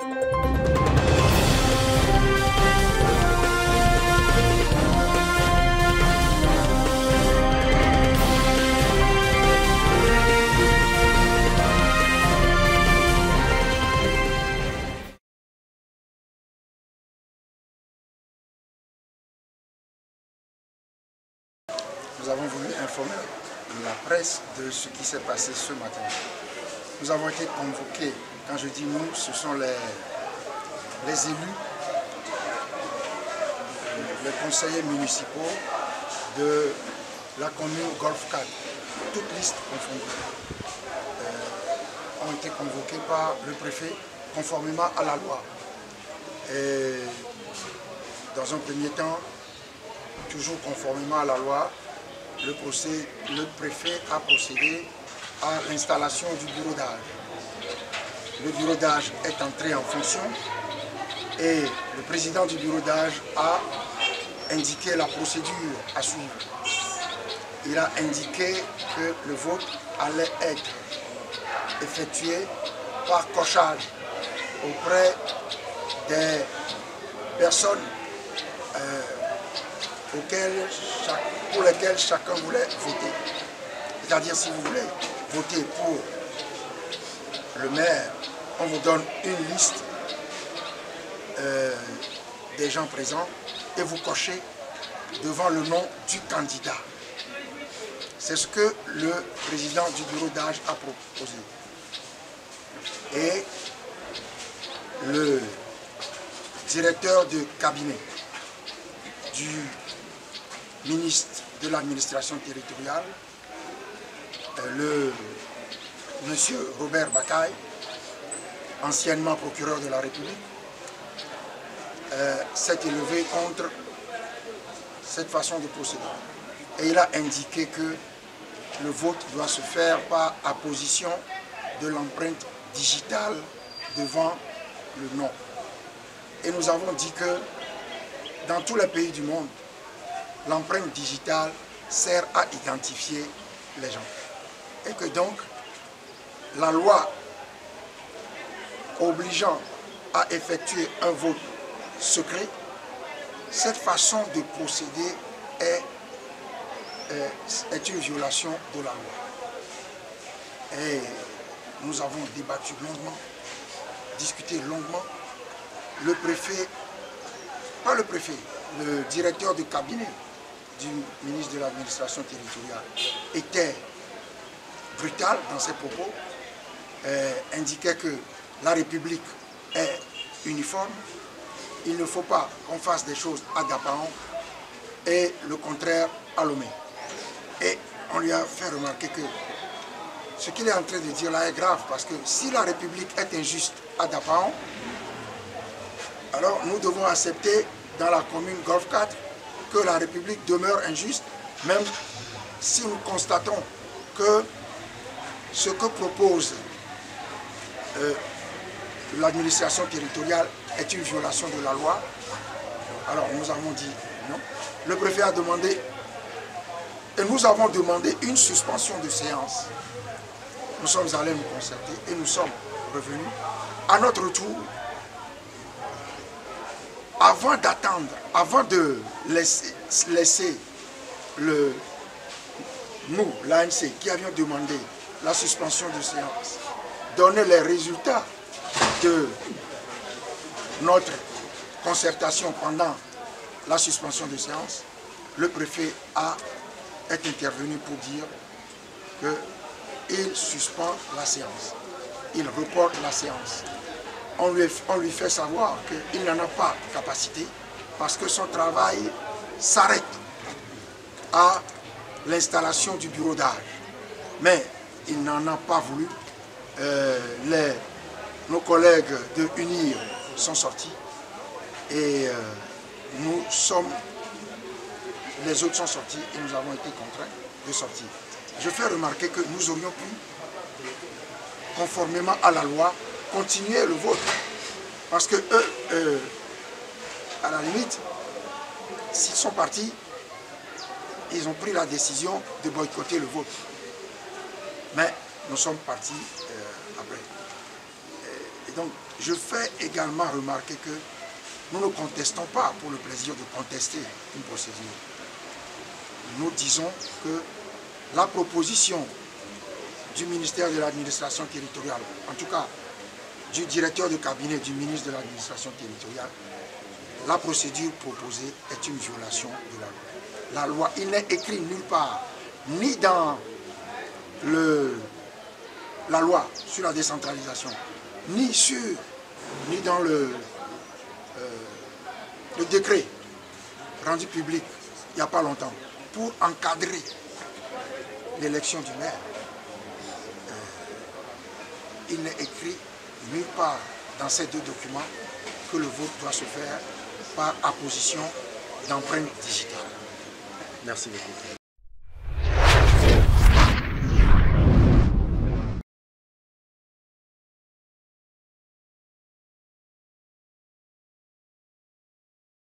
Nous avons voulu informer la presse de ce qui s'est passé ce matin. Nous avons été convoqués, quand je dis nous, ce sont les élus, les conseillers municipaux de la commune Golf 4, toutes listes confondues, ont été convoqués par le préfet conformément à la loi. Et dans un premier temps, toujours conformément à la loi, le préfet a procédé à l'installation du bureau d'âge. Le bureau d'âge est entré en fonction et le président du bureau d'âge a indiqué la procédure à suivre. Il a indiqué que le vote allait être effectué par cochage auprès des personnes pour lesquelles chacun voulait voter. C'est-à-dire, si vous voulez voter pour le maire, on vous donne une liste des gens présents et vous cochez devant le nom du candidat. C'est ce que le président du bureau d'âge a proposé. Et le directeur de cabinet du ministre de l'administration territoriale, le monsieur Robert Bakaï, anciennement procureur de la République, s'est élevé contre cette façon de procéder. Et il a indiqué que le vote doit se faire par apposition de l'empreinte digitale devant le nom. Et nous avons dit que dans tous les pays du monde, l'empreinte digitale sert à identifier les gens. Et que donc, la loi obligeant à effectuer un vote secret, cette façon de procéder est une violation de la loi. Et nous avons débattu longuement, discuté longuement. Le préfet, pas le préfet, le directeur de cabinet du ministre de l'administration territoriale était brutal dans ses propos, indiquait que la République est uniforme, il ne faut pas qu'on fasse des choses ad apparent et le contraire à Lomé. Et on lui a fait remarquer que ce qu'il est en train de dire là est grave, parce que si la République est injuste ad apparent, alors nous devons accepter dans la commune Golf 4 que la République demeure injuste, même si nous constatons que ce que propose l'administration territoriale est une violation de la loi. Alors nous avons dit non. Le préfet a demandé, et nous avons demandé une suspension de séance. Nous sommes allés nous concerter et nous sommes revenus. À notre tour, avant d'attendre, avant de laisser nous, l'ANC, qui avions demandé la suspension de séance, donner les résultats de notre concertation pendant la suspension de séance, le préfet est intervenu pour dire qu'il suspend la séance, il reporte la séance. On lui fait savoir qu'il n'en a pas capacité parce que son travail s'arrête à l'installation du bureau d'âge. Mais il n'en a pas voulu. Nos collègues de UNIR sont sortis et les autres sont sortis et nous avons été contraints de sortir. Je fais remarquer que nous aurions pu, conformément à la loi, continuer le vote. Parce que eux, à la limite, s'ils sont partis, ils ont pris la décision de boycotter le vote. Mais nous sommes partis après. Et donc, je fais également remarquer que nous ne contestons pas pour le plaisir de contester une procédure. Nous disons que la proposition du ministère de l'administration territoriale, en tout cas du directeur de cabinet du ministre de l'administration territoriale, la procédure proposée est une violation de la loi. La loi, il n'est écrit nulle part, ni dans la loi sur la décentralisation, ni dans le décret rendu public il n'y a pas longtemps pour encadrer l'élection du maire. Il n'est écrit nulle part dans ces deux documents que le vote doit se faire par apposition d'empreintes digitales. Merci beaucoup.